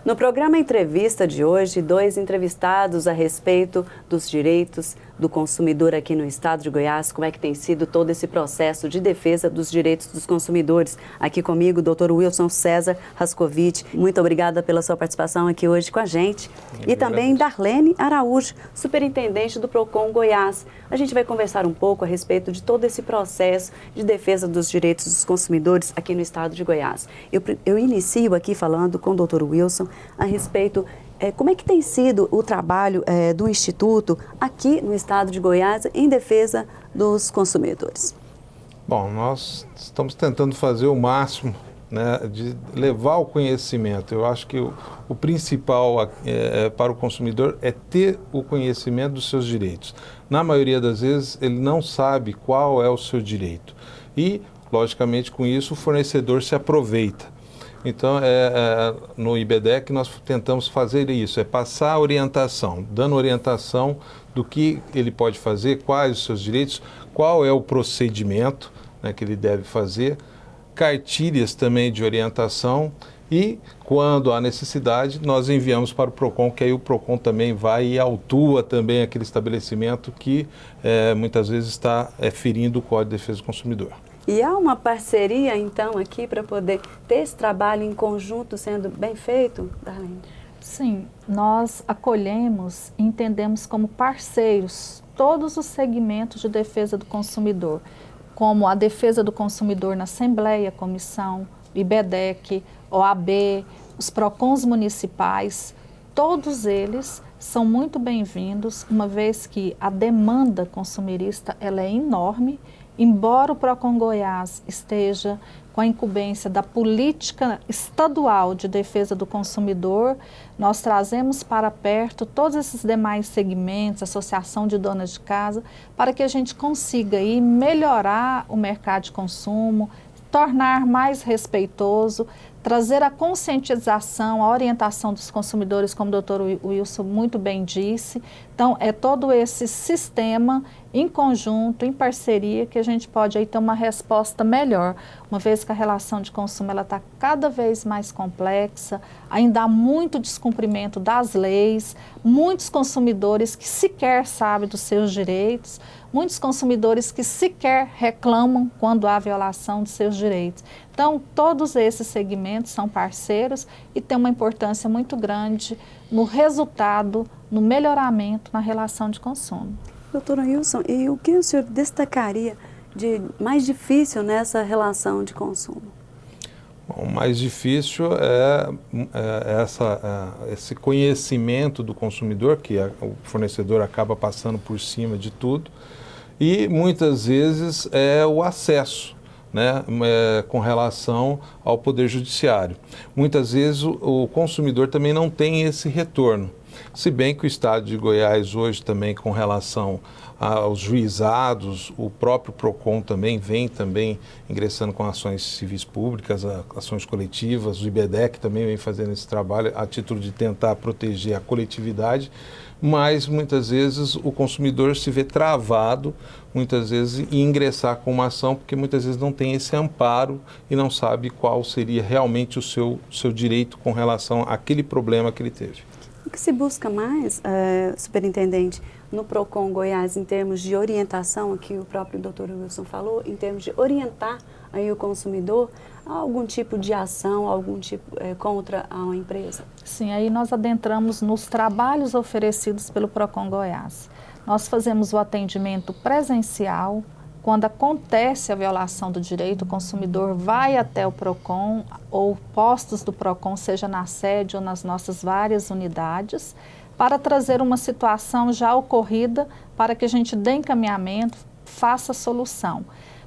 No programa Entrevista de hoje, 2 entrevistados a respeito dos direitos do consumidor aqui no estado de Goiás. Como é que tem sido todo esse processo de defesa dos direitos dos consumidores? Aqui comigo, o Dr. Wilson César Rascovitch. Muito obrigada pela sua participação aqui hoje com a gente. E também Darlene Araújo, superintendente do PROCON Goiás. A gente vai conversar um pouco a respeito de todo esse processo de defesa dos direitos dos consumidores aqui no estado de Goiás. Eu inicio aqui falando com o Dr. Wilson a respeito como é que tem sido o trabalho do Instituto aqui no estado de Goiás em defesa dos consumidores. Bom, nós estamos tentando fazer o máximo, né, de levar o conhecimento. Eu acho que o principal para o consumidor é ter o conhecimento dos seus direitos. Na maioria das vezes, ele não sabe qual é o seu direito. E, logicamente, com isso, o fornecedor se aproveita. Então, no IBDEC nós tentamos fazer isso, passar a orientação, dando orientação do que ele pode fazer, quais os seus direitos, qual é o procedimento, né, que ele deve fazer, cartilhas também de orientação e, quando há necessidade, nós enviamos para o PROCON, que aí o PROCON também vai e autua também aquele estabelecimento que muitas vezes está ferindo o Código de Defesa do Consumidor. E há uma parceria, então, aqui para poder ter esse trabalho em conjunto sendo bem feito, Darlene? Sim, nós acolhemos e entendemos como parceiros todos os segmentos de defesa do consumidor, como a defesa do consumidor na Assembleia, Comissão, IBDEC, OAB, os PROCONs municipais, todos eles são muito bem-vindos, uma vez que a demanda consumirista ela é enorme. Embora o PROCON Goiás esteja com a incumbência da política estadual de defesa do consumidor, nós trazemos para perto todos esses demais segmentos, associação de donas de casa, para que a gente consiga aí melhorar o mercado de consumo, tornar mais respeitoso, trazer a conscientização, a orientação dos consumidores, como o Dr. Wilson muito bem disse. Então, é todo esse sistema em conjunto, em parceria, que a gente pode aí ter uma resposta melhor, uma vez que a relação de consumo está cada vez mais complexa, ainda há muito descumprimento das leis, muitos consumidores que sequer sabem dos seus direitos, muitos consumidores que sequer reclamam quando há violação dos seus direitos. Então, todos esses segmentos são parceiros e têm uma importância muito grande no resultado, no melhoramento na relação de consumo. Doutora Wilson, e o que o senhor destacaria de mais difícil nessa relação de consumo? Bom, o mais difícil esse conhecimento do consumidor, que o fornecedor acaba passando por cima de tudo, e muitas vezes é o acesso, né, com relação ao Poder Judiciário. Muitas vezes o consumidor também não tem esse retorno. Se bem que o Estado de Goiás hoje também, com relação aos juizados, o próprio PROCON também vem ingressando com ações civis públicas, ações coletivas, o IBDEC também vem fazendo esse trabalho a título de tentar proteger a coletividade, mas muitas vezes o consumidor se vê travado, muitas vezes, em ingressar com uma ação, porque muitas vezes não tem esse amparo e não sabe qual seria realmente o seu direito com relação àquele problema que ele teve. O que se busca mais, superintendente, no PROCON Goiás, em termos de orientação, aqui o próprio Dr. Wilson falou, em termos de orientar aí o consumidor a algum tipo de ação, algum tipo contra a uma empresa? Sim, aí nós adentramos nos trabalhos oferecidos pelo PROCON Goiás. Nós fazemos o atendimento presencial. Quando acontece a violação do direito, o consumidor vai até o PROCON ou postos do PROCON, seja na sede ou nas nossas várias unidades, para trazer uma situação já ocorrida para que a gente dê encaminhamento, faça a solução.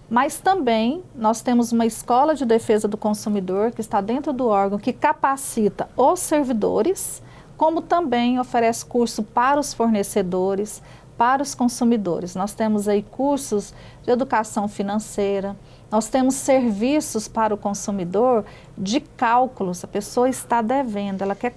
Mas também nós temos uma escola de defesa do consumidor que está dentro do órgão que capacita os servidores, como também oferece curso para os fornecedores, para os consumidores. Nós temos aí cursos de educação financeira, nós temos serviços para o consumidor de cálculos. A pessoa está devendo, ela quer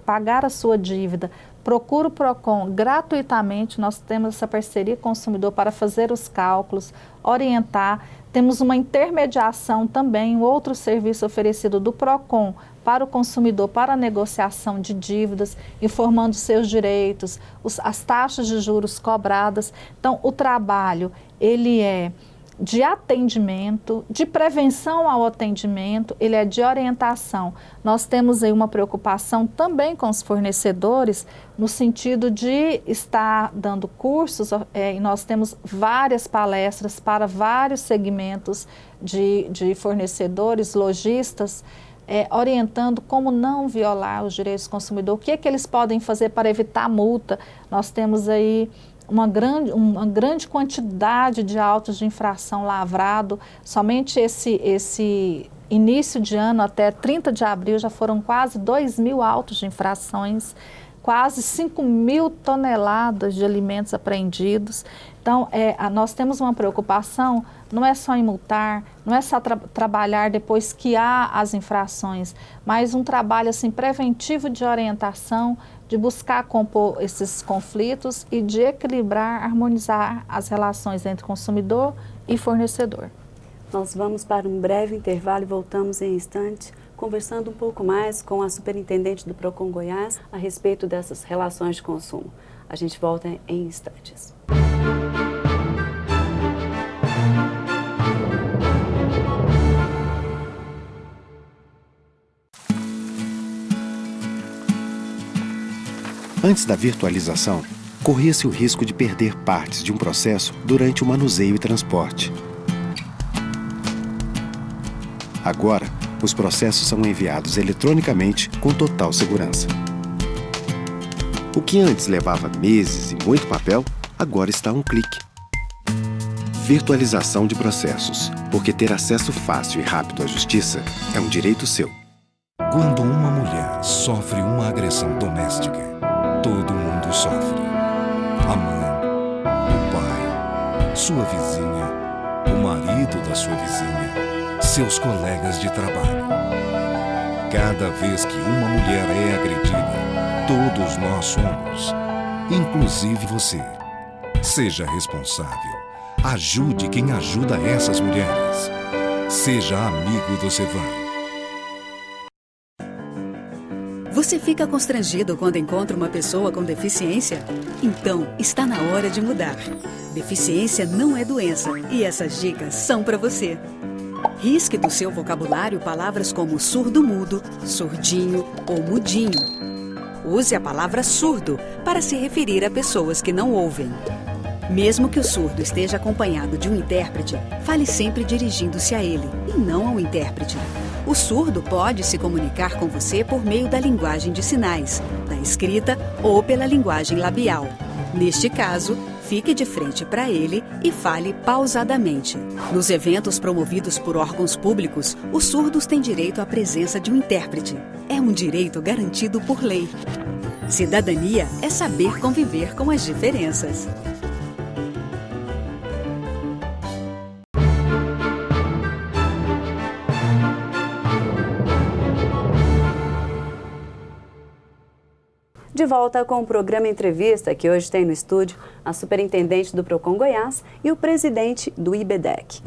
pagar a sua dívida. procura o PROCON gratuitamente, nós temos essa parceria com o consumidor para fazer os cálculos, orientar. Temos uma intermediação também, um outro serviço oferecido do PROCON para o consumidor, para a negociação de dívidas, informando seus direitos, as taxas de juros cobradas. Então, o trabalho, ele é de atendimento, de prevenção ao atendimento, ele é de orientação. Nós temos aí uma preocupação também com os fornecedores, no sentido de estar dando cursos, e nós temos várias palestras para vários segmentos de fornecedores, lojistas, orientando como não violar os direitos do consumidor, o que é que eles podem fazer para evitar multa. Nós temos aí uma grande quantidade de autos de infração lavrado. Somente esse início de ano, até 30 de abril, já foram quase 2.000 autos de infrações, quase 5.000 toneladas de alimentos apreendidos. Então, nós temos uma preocupação, não é só em multar, não é só trabalhar depois que há as infrações, mas um trabalho assim, preventivo de orientação, de buscar compor esses conflitos e de equilibrar, harmonizar as relações entre consumidor e fornecedor. Nós vamos para um breve intervalo e voltamos em instante, conversando um pouco mais com a superintendente do PROCON Goiás a respeito dessas relações de consumo. A gente volta em instantes. Antes da virtualização, corria-se o risco de perder partes de um processo durante o manuseio e transporte. Agora, os processos são enviados eletronicamente com total segurança. O que antes levava meses e muito papel, agora está a um clique. Virtualização de processos, porque ter acesso fácil e rápido à justiça é um direito seu. Quando uma mulher sofre uma agressão doméstica, todo mundo sofre. A mãe, o pai, sua vizinha, o marido da sua vizinha, seus colegas de trabalho. Cada vez que uma mulher é agredida, todos nós somos, inclusive você. Seja responsável. Ajude quem ajuda essas mulheres. Seja amigo do Sevan. Você fica constrangido quando encontra uma pessoa com deficiência? Então, está na hora de mudar. Deficiência não é doença e essas dicas são para você. Risque do seu vocabulário palavras como surdo-mudo, surdinho ou mudinho. Use a palavra surdo para se referir a pessoas que não ouvem. Mesmo que o surdo esteja acompanhado de um intérprete, fale sempre dirigindo-se a ele e não ao intérprete. O surdo pode se comunicar com você por meio da linguagem de sinais, da escrita ou pela linguagem labial. Neste caso, fique de frente para ele e fale pausadamente. Nos eventos promovidos por órgãos públicos, os surdos têm direito à presença de um intérprete. É um direito garantido por lei. Cidadania é saber conviver com as diferenças. De volta com o programa Entrevista, que hoje tem no estúdio a superintendente do PROCON Goiás e o presidente do IBDEC.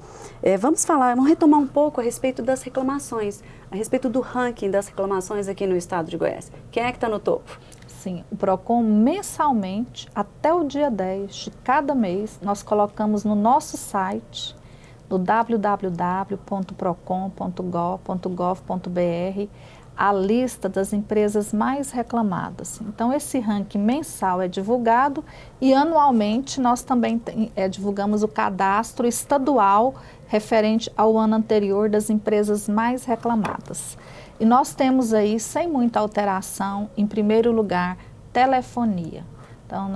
Vamos retomar um pouco a respeito das reclamações, a respeito do ranking das reclamações aqui no estado de Goiás. Quem é que está no topo? Sim, o PROCON mensalmente, até o dia 10 de cada mês, nós colocamos no nosso site, no www.procon.gov.br, a lista das empresas mais reclamadas. Então, esse ranking mensal é divulgado e anualmente nós também divulgamos o cadastro estadual referente ao ano anterior das empresas mais reclamadas. E nós temos aí, sem muita alteração, em primeiro lugar, telefonia. Então,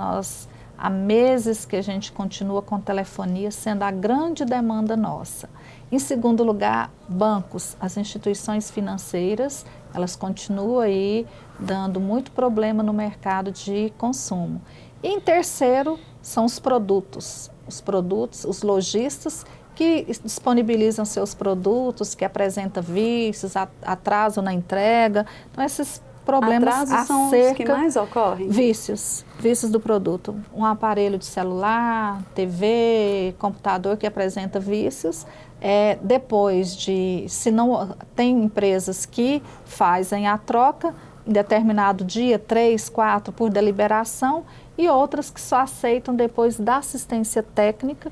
há meses que a gente continua com telefonia, sendo a grande demanda nossa. Em segundo lugar, bancos, as instituições financeiras, elas continuam aí dando muito problema no mercado de consumo. E em terceiro, são os produtos, os lojistas que disponibilizam seus produtos, que apresentam vícios, atraso na entrega. Então, problemas atrasos são os que mais ocorrem? Vícios do produto. Um aparelho de celular, TV, computador que apresenta vícios. Depois de, se não, tem empresas que fazem a troca em determinado dia, 3, 4 por deliberação, e outras que só aceitam depois da assistência técnica,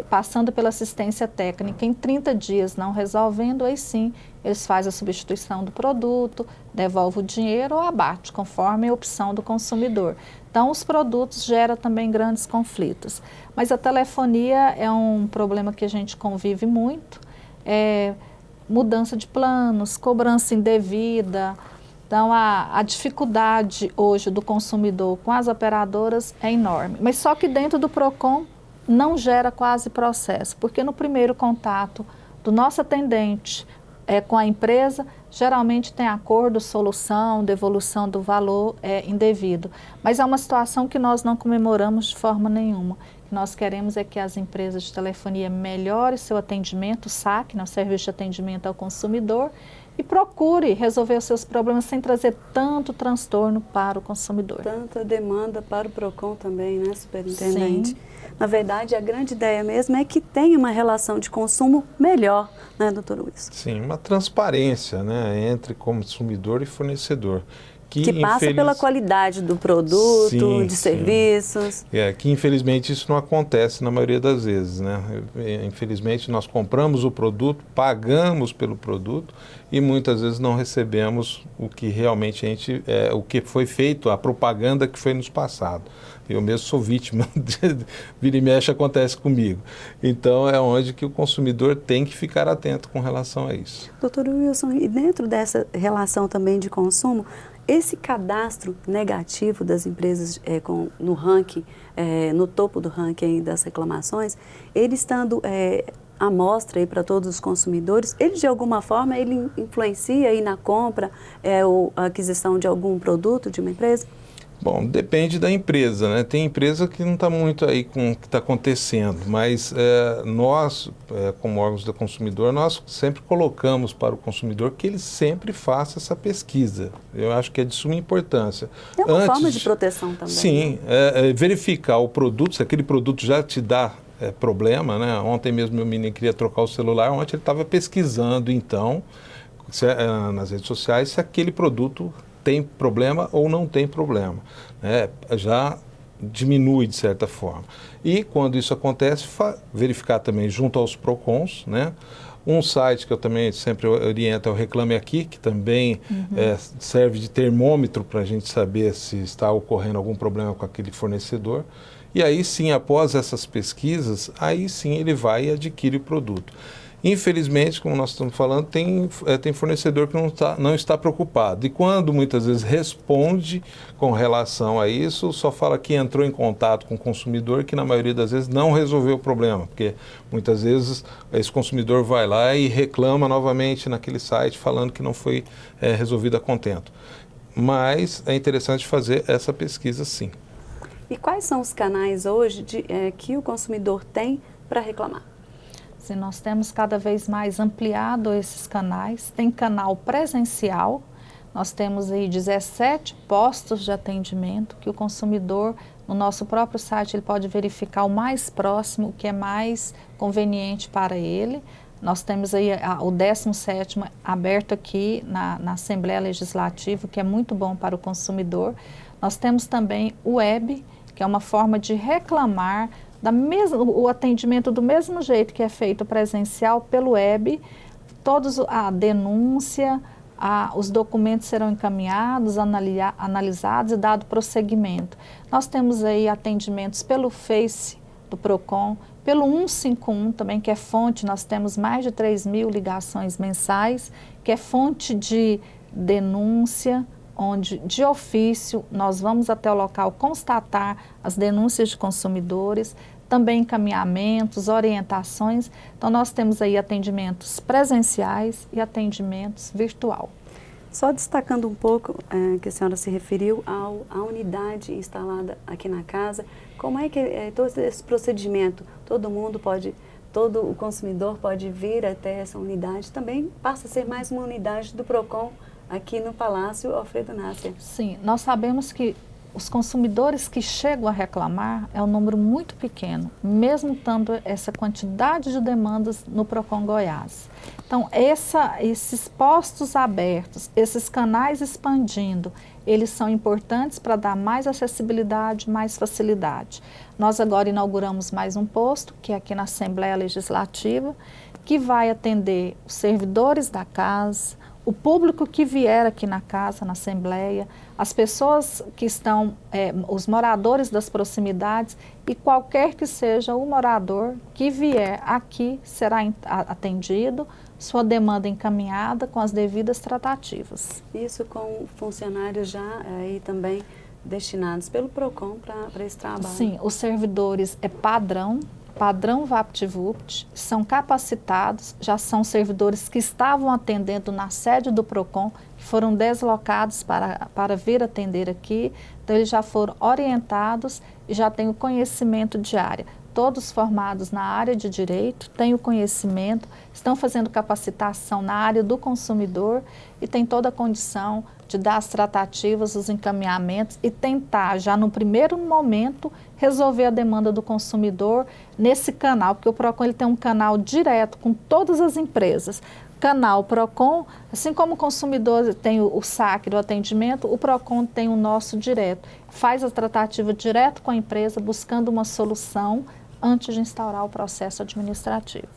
passando pela assistência técnica em 30 dias, não resolvendo, aí sim eles fazem a substituição do produto, devolvem o dinheiro ou abate, conforme a opção do consumidor. Então, os produtos geram também grandes conflitos. Mas a telefonia é um problema que a gente convive muito, mudança de planos, cobrança indevida. Então, a dificuldade hoje do consumidor com as operadoras é enorme. Mas só que dentro do PROCON não gera quase processo, porque no primeiro contato do nosso atendente com a empresa, geralmente tem acordo, solução, devolução do valor indevido. Mas é uma situação que nós não comemoramos de forma nenhuma. O que nós queremos é que as empresas de telefonia melhorem seu atendimento, SAC, o serviço de atendimento ao consumidor, e procure resolver os seus problemas sem trazer tanto transtorno para o consumidor. Tanta demanda para o PROCON também, né, superintendente? Sim. Na verdade, a grande ideia mesmo é que tenha uma relação de consumo melhor, né, doutor Wilson? Sim, uma transparência, né, entre consumidor e fornecedor. Que passa pela qualidade do produto, sim, de serviços. Que infelizmente isso não acontece na maioria das vezes, né? Infelizmente nós compramos o produto, pagamos pelo produto e muitas vezes não recebemos o que realmente o que foi feito, a propaganda que foi nos passado. Eu mesmo sou vítima, vira e mexe acontece comigo. Então é onde que o consumidor tem que ficar atento com relação a isso. Doutor Wilson, e dentro dessa relação também de consumo, esse cadastro negativo das empresas no ranking, no topo do ranking das reclamações, ele estando à mostra para todos os consumidores, ele de alguma forma ele influencia aí na compra ou a aquisição de algum produto de uma empresa? Bom, depende da empresa, né? Tem empresa que não está muito aí com o que está acontecendo, mas nós, como órgãos do consumidor, nós sempre colocamos para o consumidor que ele sempre faça essa pesquisa. Eu acho que é de suma importância. É uma forma de proteção também. Sim, né? Verificar o produto, se aquele produto já te dá problema, né? Ontem mesmo meu menino queria trocar o celular, ontem ele estava pesquisando, então, nas redes sociais, se aquele produto tem problema ou não tem problema, né? Já diminui de certa forma. E quando isso acontece, verificar também junto aos PROCONs, né? Um site que eu também sempre oriento é o Reclame Aqui, que também serve de termômetro para a gente saber se está ocorrendo algum problema com aquele fornecedor. E aí sim, após essas pesquisas, aí sim ele vai e adquire o produto. Infelizmente, como nós estamos falando, tem fornecedor que não está preocupado. E quando muitas vezes responde com relação a isso, só fala que entrou em contato com o consumidor, que na maioria das vezes não resolveu o problema. Porque muitas vezes esse consumidor vai lá e reclama novamente naquele site falando que não foi resolvido a contento. Mas é interessante fazer essa pesquisa sim. E quais são os canais hoje que o consumidor tem para reclamar? Sim, nós temos cada vez mais ampliado esses canais. Tem canal presencial, nós temos aí 17 postos de atendimento que o consumidor, no nosso próprio site, ele pode verificar o mais próximo, o que é mais conveniente para ele. Nós temos aí o 17º aberto aqui na Assembleia Legislativa, que é muito bom para o consumidor. Nós temos também o web, que é uma forma de reclamar o atendimento do mesmo jeito que é feito presencial pelo web, a denúncia, os documentos serão encaminhados, analisados e dado prosseguimento. Nós temos aí atendimentos pelo Face do PROCON, pelo 151 também, que é fonte, nós temos mais de 3.000 ligações mensais, que é fonte de denúncia, onde de ofício nós vamos até o local constatar as denúncias de consumidores, também encaminhamentos, orientações. Então nós temos aí atendimentos presenciais e atendimentos virtual. Só destacando um pouco que a senhora se referiu à unidade instalada aqui na casa, como é que todo esse procedimento, todo o consumidor pode vir até essa unidade, também passa a ser mais uma unidade do PROCON aqui no Palácio Alfredo Nasser. Sim, nós sabemos que os consumidores que chegam a reclamar é um número muito pequeno, mesmo tendo essa quantidade de demandas no Procon Goiás. Então, esses postos abertos, esses canais expandindo, eles são importantes para dar mais acessibilidade, mais facilidade. Nós agora inauguramos mais um posto, que é aqui na Assembleia Legislativa, que vai atender os servidores da casa, o público que vier aqui na casa, na Assembleia, as pessoas que estão, os moradores das proximidades e qualquer que seja o morador que vier aqui será atendido, sua demanda encaminhada com as devidas tratativas. Isso com funcionários já aí também destinados pelo PROCON para esse trabalho? Sim, os servidores padrão VaptVupt, são capacitados, já são servidores que estavam atendendo na sede do PROCON, que foram deslocados para vir atender aqui, então eles já foram orientados e já têm o conhecimento de área. Todos formados na área de direito, têm o conhecimento, estão fazendo capacitação na área do consumidor e têm toda a condição de dar as tratativas, os encaminhamentos e tentar, já no primeiro momento, resolver a demanda do consumidor nesse canal, porque o PROCON ele tem um canal direto com todas as empresas. Canal PROCON, assim como o consumidor tem o saque do atendimento, o PROCON tem o nosso direto. Faz a tratativa direto com a empresa, buscando uma solução antes de instaurar o processo administrativo.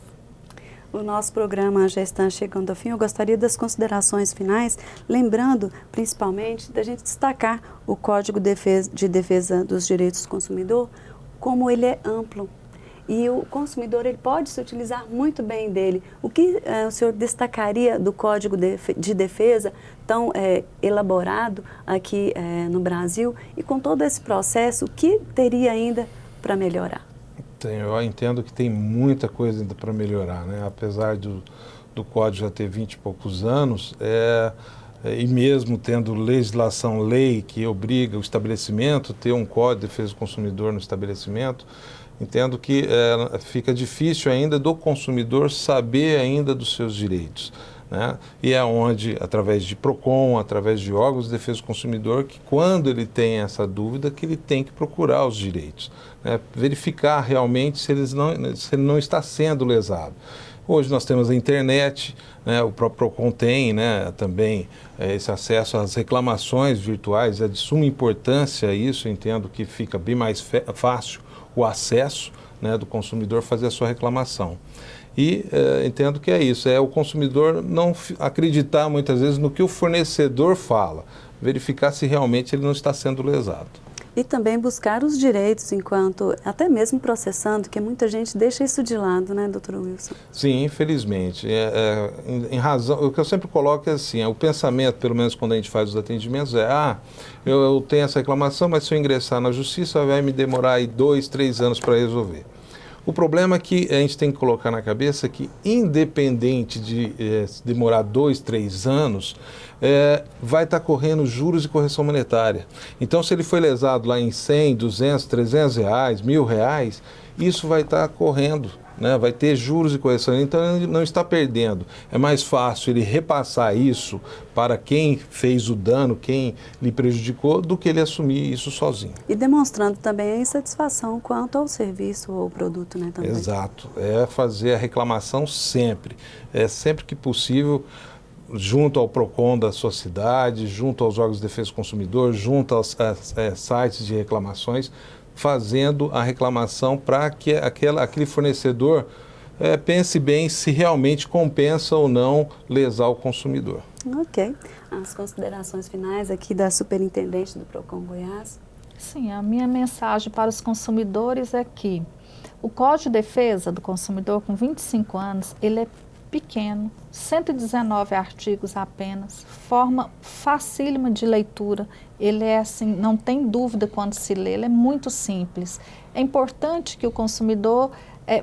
O nosso programa já está chegando ao fim. Eu gostaria das considerações finais, lembrando principalmente da gente destacar o Código de Defesa dos Direitos do Consumidor, como ele é amplo. E o consumidor ele pode se utilizar muito bem dele. O que o senhor destacaria do Código de Defesa tão elaborado aqui no Brasil e com todo esse processo, o que teria ainda para melhorar? Eu entendo que tem muita coisa ainda para melhorar, né? Apesar do Código já ter 20 e poucos anos, e mesmo tendo lei que obriga o estabelecimento a ter um Código de Defesa do Consumidor no estabelecimento, entendo que fica difícil ainda do consumidor saber ainda dos seus direitos, né? E é onde, através de PROCON, através de órgãos de defesa do consumidor, que quando ele tem essa dúvida, que ele tem que procurar os direitos, né? Verificar realmente se ele não está sendo lesado. Hoje nós temos a internet, né? O próprio PROCON tem, né, também esse acesso às reclamações virtuais, é de suma importância isso, entendo que fica bem mais fácil o acesso, né, do consumidor fazer a sua reclamação. E entendo que é isso, é o consumidor não acreditar muitas vezes no que o fornecedor fala, verificar se realmente ele não está sendo lesado. E também buscar os direitos enquanto, até mesmo processando, que muita gente deixa isso de lado, né, doutor Wilson? Sim, infelizmente. Em razão, o que eu sempre coloco é assim, o pensamento, pelo menos quando a gente faz os atendimentos, eu tenho essa reclamação, mas se eu ingressar na justiça vai me demorar aí 2, 3 anos para resolver. O problema é que a gente tem que colocar na cabeça que, independente de demorar 2, 3 anos, vai estar correndo juros e correção monetária. Então, se ele foi lesado lá em 100, 200, 300 reais, R$1.000, isso vai estar correndo, né? Vai ter juros e correção, então ele não está perdendo. É mais fácil ele repassar isso para quem fez o dano, quem lhe prejudicou, do que ele assumir isso sozinho. E demonstrando também a insatisfação quanto ao serviço ou produto, né? Também. Exato, é fazer a reclamação sempre, sempre que possível, junto ao PROCON da sua cidade, junto aos órgãos de defesa do consumidor, junto aos sites de reclamações, fazendo a reclamação para que aquele fornecedor pense bem se realmente compensa ou não lesar o consumidor. Ok. As considerações finais aqui da superintendente do PROCON Goiás. Sim, a minha mensagem para os consumidores é que o Código de Defesa do Consumidor, com 25 anos, ele é pequeno, 119 artigos apenas, forma facílima de leitura, ele é assim, não tem dúvida quando se lê, ele é muito simples. É importante que o consumidor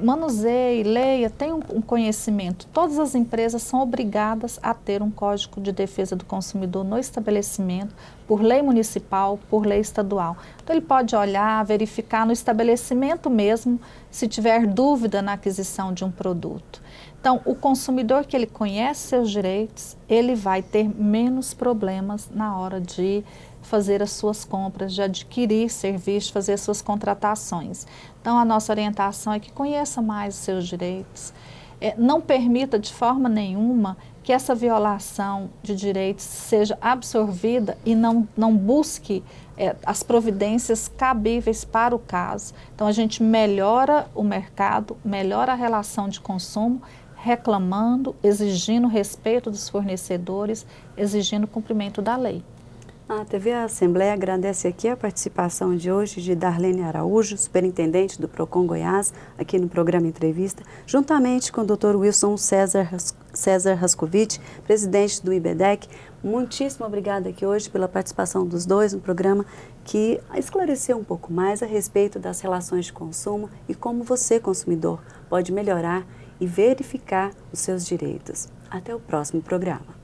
manuseie, leia, tenha um conhecimento. Todas as empresas são obrigadas a ter um Código de Defesa do Consumidor no estabelecimento, por lei municipal, por lei estadual. Então, ele pode olhar, verificar no estabelecimento mesmo, se tiver dúvida na aquisição de um produto. Então, o consumidor que ele conhece seus direitos, ele vai ter menos problemas na hora de fazer as suas compras, de adquirir serviços, fazer as suas contratações. Então, a nossa orientação é que conheça mais os seus direitos, não permita de forma nenhuma que essa violação de direitos seja absorvida e não busque as providências cabíveis para o caso. Então, a gente melhora o mercado, melhora a relação de consumo, reclamando, exigindo respeito dos fornecedores, exigindo o cumprimento da lei. A TV Assembleia agradece aqui a participação de hoje de Darlene Araújo, superintendente do Procon Goiás, aqui no programa Entrevista, juntamente com o Dr. Wilson César Rascovitch, presidente do IBDEC. Muitíssimo obrigada aqui hoje pela participação dos dois no programa, que esclareceu um pouco mais a respeito das relações de consumo e como você, consumidor, pode melhorar e verificar os seus direitos. Até o próximo programa.